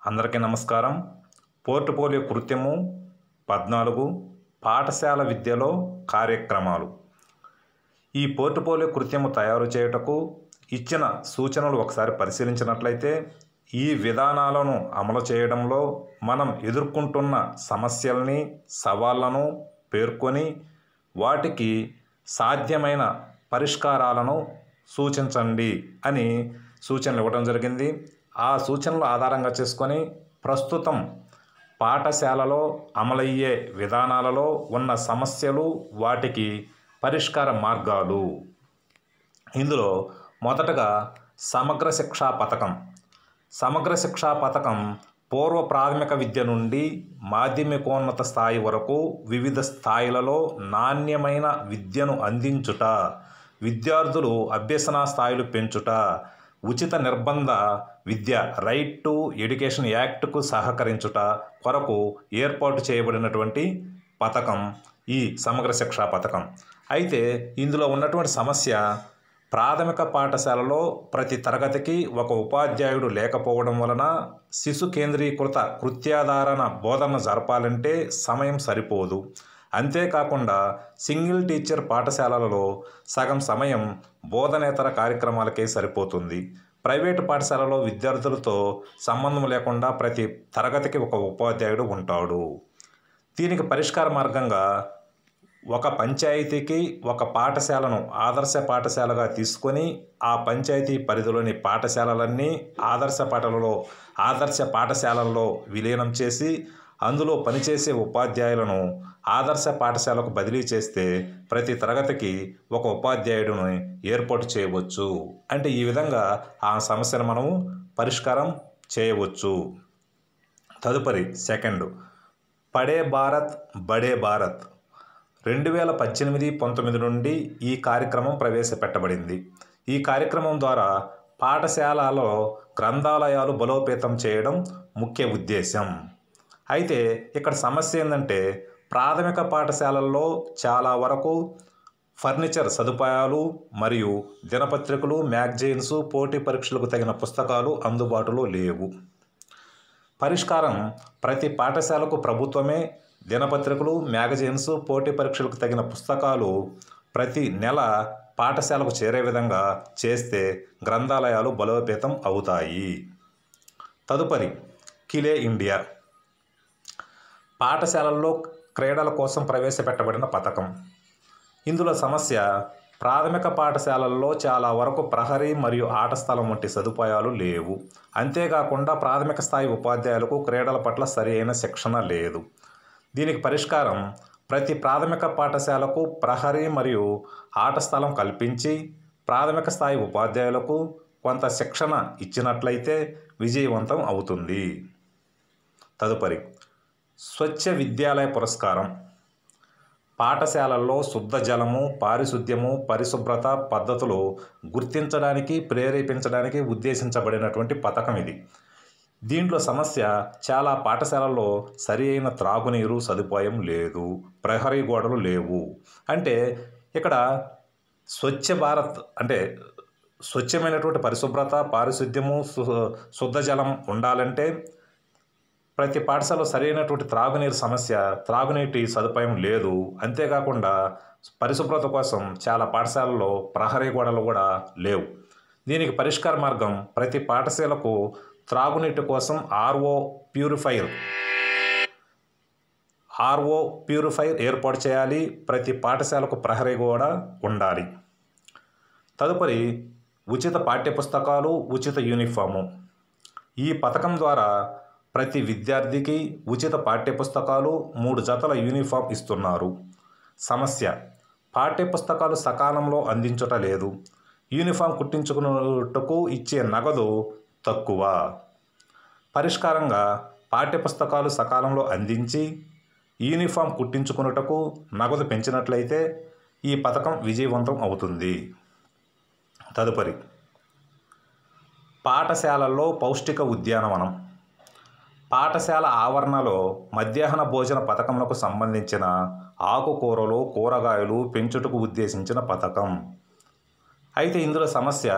అందరికీ నమస్కారం. పోర్ట్ఫోలియో కృత్యము 14 పాఠశాల విద్యలో కార్యక్రమాలు. ఈ పోర్ట్ఫోలియో కృత్యము తయారు చేయుటకు ఇచ్చిన సూచనలు ఒకసారి పరిశీలించినట్లయితే ఈ విధానాలను అమలు చేయడంలో మనం ఎదుర్కొంటున్న సమస్యల్ని, సవాళ్లను పేర్కొని వాటికి సాధ్యమైన పరిష్కారాలను సూచించండి అని సూచనలు ఇవ్వడం జరిగింది. ఆ సూచనలు ఆధారంగా చేసుకొని ప్రస్తుతం పాఠశాలలో అమలయ్యే విధానాలలో ఉన్న సమస్యలు, వాటికి పరిష్కార మార్గాలు. ఇందులో మొదటగా సమగ్ర శిక్షా పథకం. సమగ్ర శిక్షా పథకం పూర్వ ప్రాథమిక విద్య నుండి మాధ్యమికోన్నత స్థాయి వరకు వివిధ స్థాయిలలో నాణ్యమైన విద్యను అందించుట, విద్యార్థులు అభ్యసన స్థాయిలు పెంచుట, ఉచిత నిర్బంధ విద్య రైట్ టు ఎడ్యుకేషన్ యాక్ట్కు సహకరించుట కొరకు ఏర్పాటు చేయబడినటువంటి పథకం ఈ సమగ్ర శిక్షా పథకం. అయితే ఇందులో ఉన్నటువంటి సమస్య, ప్రాథమిక పాఠశాలలో ప్రతి తరగతికి ఒక ఉపాధ్యాయుడు లేకపోవడం వలన శిశు కేంద్రీకృత కృత్యాధారణ బోధన జరపాలంటే సమయం సరిపోదు. అంతేకాకుండా సింగిల్ టీచర్ పాఠశాలలలో సగం సమయం బోధనేతర కార్యక్రమాలకే సరిపోతుంది. ప్రైవేటు పాఠశాలలో విద్యార్థులతో సంబంధం లేకుండా ప్రతి తరగతికి ఒక ఉపాధ్యాయుడు ఉంటాడు. దీనికి పరిష్కార మార్గంగా ఒక పంచాయతీకి ఒక పాఠశాలను ఆదర్శ పాఠశాలగా తీసుకొని ఆ పంచాయతీ పరిధిలోని పాఠశాలలన్నీ ఆదర్శ పాఠశాలల్లో విలీనం చేసి అందులో పనిచేసే ఉపాధ్యాయులను ఆదర్శ పాఠశాలకు బదిలీ చేస్తే ప్రతి తరగతికి ఒక ఉపాధ్యాయుడిని ఏర్పాటు చేయవచ్చు. అంటే ఈ విధంగా ఆ సమస్యను మనము పరిష్కారం చేయవచ్చు. తదుపరి సెకండ్, పడే భారత్ బడే భారత్. 2018-19 నుండి ఈ కార్యక్రమం ప్రవేశపెట్టబడింది. ఈ కార్యక్రమం ద్వారా పాఠశాలలో గ్రంథాలయాలు బలోపేతం చేయడం ముఖ్య ఉద్దేశం. అయితే ఇక్కడ సమస్య ఏంటంటే, ప్రాథమిక పాఠశాలల్లో చాలా వరకు ఫర్నిచర్ సదుపాయాలు మరియు దినపత్రికలు, మ్యాగజైన్స్, పోటీ పరీక్షలకు తగిన పుస్తకాలు అందుబాటులో లేవు. పరిష్కారం, ప్రతి పాఠశాలకు ప్రభుత్వమే దినపత్రికలు, మ్యాగజైన్స్, పోటీ పరీక్షలకు తగిన పుస్తకాలు ప్రతి నెల పాఠశాలకు చేరే విధంగా చేస్తే గ్రంథాలయాలు బలోపేతం అవుతాయి. తదుపరి ఖిలే ఇండియా. పాఠశాలల్లో క్రీడల కోసం ప్రవేశపెట్టబడిన పథకం. ఇందులో సమస్య, ప్రాథమిక పాఠశాలల్లో చాలా వరకు ప్రహరీ మరియు ఆట స్థలం వంటి సదుపాయాలు లేవు. అంతేకాకుండా ప్రాథమిక స్థాయి ఉపాధ్యాయులకు క్రీడల పట్ల సరి అయిన శిక్షణ లేదు. దీనికి పరిష్కారం, ప్రతి ప్రాథమిక పాఠశాలకు ప్రహరీ మరియు ఆట స్థలం కల్పించి ప్రాథమిక స్థాయి ఉపాధ్యాయులకు కొంత శిక్షణ ఇచ్చినట్లయితే విజయవంతం అవుతుంది. తదుపరి స్వచ్ఛ విద్యాలయ పురస్కారం. పాఠశాలల్లో శుద్ధ జలము, పారిశుద్ధ్యము, పరిశుభ్రత పద్ధతులు గుర్తించడానికి, ప్రేరేపించడానికి ఉద్దేశించబడినటువంటి పథకం ఇది. దీంట్లో సమస్య, చాలా పాఠశాలల్లో సరి అయిన త్రాగునీరు సదుపాయం లేదు, ప్రహరీ గోడలు లేవు. అంటే ఇక్కడ స్వచ్ఛ భారత్ అంటే స్వచ్ఛమైనటువంటి పరిశుభ్రత, పారిశుద్ధ్యము, శుద్ధ జలం ఉండాలంటే ప్రతి పాఠశాలలో సరైనటువంటి త్రాగునీటి సదుపాయం లేదు. అంతేకాకుండా పరిశుభ్రత కోసం చాలా పాఠశాలల్లో ప్రహరీ గోడలు కూడా లేవు. దీనికి పరిష్కార మార్గం, ప్రతి పాఠశాలకు త్రాగునీటి కోసం ఆర్ఓ ప్యూరిఫైర్ ఏర్పాటు చేయాలి. ప్రతి పాఠశాలకు ప్రహరీ గోడ ఉండాలి. తదుపరి ఉచిత పాఠ్యపుస్తకాలు, ఉచిత యూనిఫాము. ఈ పథకం ద్వారా ప్రతి విద్యార్థికి ఉచిత పాఠ్యపుస్తకాలు, 3 జతల యూనిఫామ్ ఇస్తున్నారు. సమస్య, పాఠ్యపుస్తకాలు సకాలంలో అందించుట లేదు. యూనిఫామ్ కుట్టించుకున్నట్టుకు ఇచ్చే నగదు తక్కువ. పరిష్కారంగా పాఠ్యపుస్తకాలు సకాలంలో అందించి యూనిఫామ్ కుట్టించుకున్నట్టుకు నగదు పెంచినట్లయితే ఈ పథకం విజయవంతం అవుతుంది. తదుపరి పాఠశాలల్లో పౌష్టిక ఉద్యానవనం. పాఠశాల ఆవరణలో మధ్యాహ్న భోజన పథకములకు సంబంధించిన ఆకుకూరలు, కూరగాయలు పెంచుటకు ఉద్దేశించిన పథకం. అయితే ఇందులో సమస్య,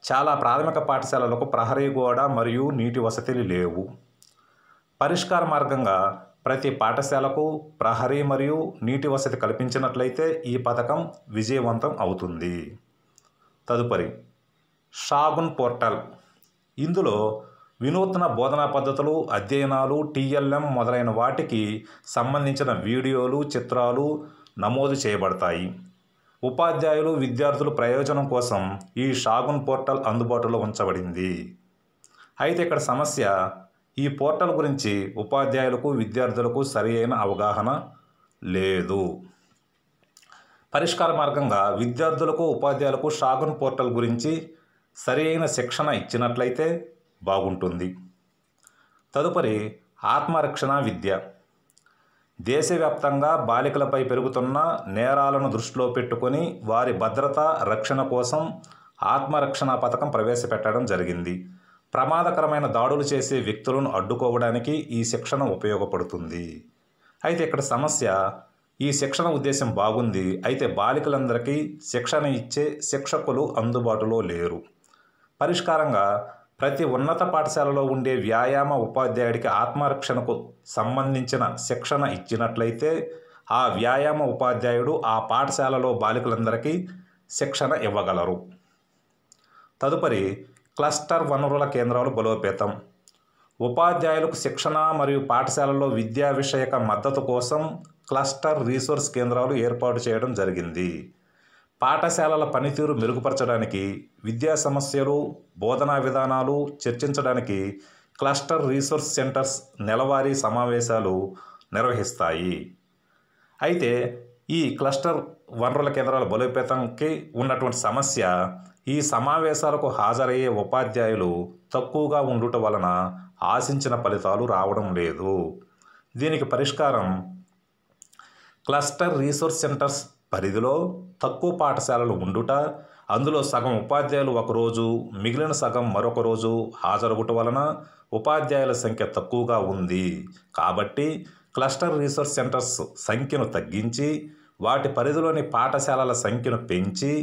చాలా ప్రాథమిక పాఠశాలలకు ప్రహరీ గోడ మరియు నీటి వసతులు లేవు. పరిష్కార మార్గంగా ప్రతి పాఠశాలకు ప్రహరీ మరియు నీటి వసతి కల్పించినట్లయితే ఈ పథకం విజయవంతం అవుతుంది. తదుపరి షాగున్ పోర్టల్. ఇందులో వినూత్న బోధనా పద్ధతులు, అధ్యయనాలు, టీఎల్ఎం మొదలైన వాటికి సంబంధించిన వీడియోలు, చిత్రాలు నమోదు చేయబడతాయి. ఉపాధ్యాయులు, విద్యార్థుల ప్రయోజనం కోసం ఈ షాగున్ పోర్టల్ అందుబాటులో ఉంచబడింది. అయితే ఇక్కడ సమస్య, ఈ పోర్టల్ గురించి ఉపాధ్యాయులకు, విద్యార్థులకు సరియైన అవగాహన లేదు. పరిష్కార మార్గంగా విద్యార్థులకు, ఉపాధ్యాయులకు షాగున్ పోర్టల్ గురించి సరియైన శిక్షణ ఇచ్చినట్లయితే బాగుంటుంది. తదుపరి ఆత్మరక్షణ విద్య. దేశవ్యాప్తంగా బాలికలపై పెరుగుతున్న నేరాలను దృష్టిలో పెట్టుకొని వారి భద్రత, రక్షణ కోసం ఆత్మరక్షణ పథకం ప్రవేశపెట్టడం జరిగింది. ప్రమాదకరమైన దాడులు చేసే వ్యక్తులను అడ్డుకోవడానికి ఈ శిక్షణ ఉపయోగపడుతుంది. అయితే ఇక్కడ సమస్య, ఈ శిక్షణ ఉద్దేశం బాగుంది, అయితే బాలికలందరికీ శిక్షణ ఇచ్చే శిక్షకులు అందుబాటులో లేరు. పరిష్కారంగా ప్రతి ఉన్నత పాఠశాలలో ఉండే వ్యాయామ ఉపాధ్యాయుడికి ఆత్మరక్షణకు సంబంధించిన శిక్షణ ఇచ్చినట్లయితే ఆ వ్యాయామ ఉపాధ్యాయుడు ఆ పాఠశాలలో బాలికలందరికీ శిక్షణ ఇవ్వగలరు. తదుపరి క్లస్టర్ వనరుల కేంద్రాలు బలోపేతం. ఉపాధ్యాయులకు శిక్షణ మరియు పాఠశాలలో విద్యా విషయక మద్దతు కోసం క్లస్టర్ రీసోర్స్ కేంద్రాలు ఏర్పాటు చేయడం జరిగింది. పాఠశాలల పనితీరు మెరుగుపరచడానికి, విద్యా సమస్యలు, బోధనా విధానాలు చర్చించడానికి క్లస్టర్ రీసోర్స్ సెంటర్స్ నెలవారీ సమావేశాలు నిర్వహిస్తాయి. అయితే ఈ క్లస్టర్ వనరుల కేంద్రాల బలోపేతంకి ఉన్నటువంటి సమస్య, ఈ సమావేశాలకు హాజరయ్యే ఉపాధ్యాయులు తక్కువగా ఉండుట వలన ఆశించిన ఫలితాలు రావడం లేదు. దీనికి పరిష్కారం, క్లస్టర్ రీసోర్స్ సెంటర్స్ పరిధిలో తక్కువ పాఠశాలలు ఉండుట, అందులో సగం ఉపాధ్యాయులు ఒకరోజు, మిగిలిన సగం మరొక రోజు హాజరగుట వలన ఉపాధ్యాయుల సంఖ్య తక్కువగా ఉంది. కాబట్టి క్లస్టర్ రీసోర్స్ సెంటర్స్ సంఖ్యను తగ్గించి వాటి పరిధిలోని పాఠశాలల సంఖ్యను పెంచి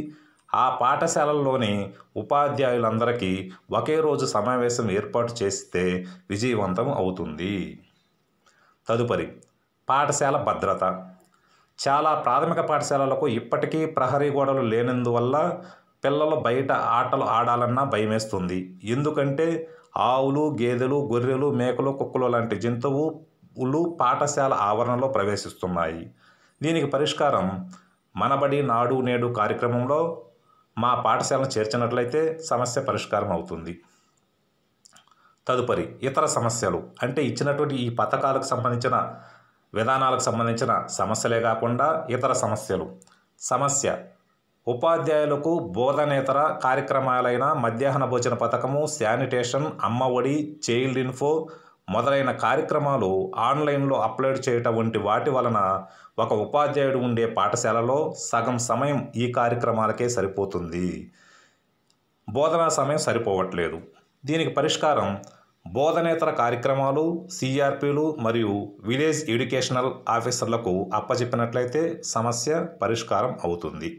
ఆ పాఠశాలల్లోని ఉపాధ్యాయులందరికీ ఒకే రోజు సమావేశం ఏర్పాటు చేస్తే విజయవంతం అవుతుంది. తదుపరి పాఠశాల భద్రత. చాలా ప్రాథమిక పాఠశాలలకు ఇప్పటికీ ప్రహరీ గోడలు లేనందువల్ల పిల్లలు బయట ఆటలు ఆడాలన్నా భయమేస్తుంది. ఎందుకంటే ఆవులు, గేదెలు, గొర్రెలు, మేకలు, కుక్కలు లాంటి జంతువులు పాఠశాల ఆవరణలో ప్రవేశిస్తున్నాయి. దీనికి పరిష్కారం, మనబడి నాడు నేడు కార్యక్రమంలో మా పాఠశాలను చేర్చినట్లయితే సమస్య పరిష్కారం అవుతుంది. తదుపరి ఇతర సమస్యలు. అంటే ఇచ్చినటువంటి ఈ పథకాలకు సంబంధించిన విధానాలకు సంబంధించిన సమస్యలే కాకుండా ఇతర సమస్యలు. సమస్య, ఉపాధ్యాయులకు బోధనేతర కార్యక్రమాలైన మధ్యాహ్న భోజన పథకము, శానిటేషన్, అమ్మ ఒడి, చైల్డ్ ఇన్ఫో మొదలైన కార్యక్రమాలు ఆన్లైన్లో అప్లోడ్ చేయటం వంటి వాటి వలన ఒక ఉపాధ్యాయుడు ఉండే పాఠశాలలో సగం సమయం ఈ కార్యక్రమాలకే సరిపోతుంది. బోధనా సమయం సరిపోవట్లేదు. దీనికి పరిష్కారం, బోధనేతర కార్యక్రమాలు సిఆర్పీలు మరియు విలేజ్ ఎడ్యుకేషనల్ ఆఫీసర్లకు అప్పచెప్పినట్లయితే సమస్య పరిష్కారం అవుతుంది.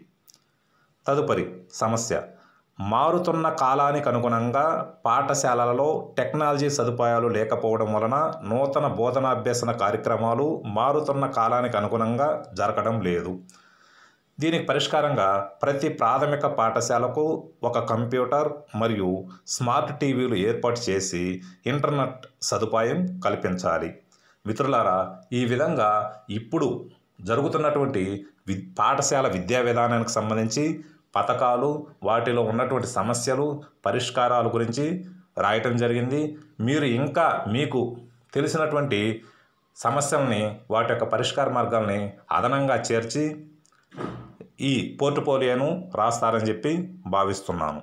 తదుపరి సమస్య, మారుతున్న కాలానికి అనుగుణంగా పాఠశాలలలో టెక్నాలజీ సదుపాయాలు లేకపోవడం వలన నూతన బోధనాభ్యసన కార్యక్రమాలు మారుతున్న కాలానికి అనుగుణంగా జరగడం లేదు. దీనికి పరిష్కారంగా ప్రతి ప్రాథమిక పాఠశాలకు ఒక కంప్యూటర్ మరియు స్మార్ట్ టీవీలు ఏర్పాటు చేసి ఇంటర్నెట్ సదుపాయం కల్పించాలి. మిత్రులారా, ఈ విధంగా ఇప్పుడు జరుగుతున్నటువంటి పాఠశాల విద్యా విధానానికి సంబంధించి పథకాలు, వాటిలో ఉన్నటువంటి సమస్యలు, పరిష్కారాల గురించి రాయటం జరిగింది. మీరు ఇంకా మీకు తెలిసినటువంటి సమస్యల్ని, వాటి యొక్క పరిష్కార మార్గాల్ని అదనంగా చేర్చి ఈ పోర్ట్ఫోలియోను రాస్తారని చెప్పి భావిస్తున్నాను.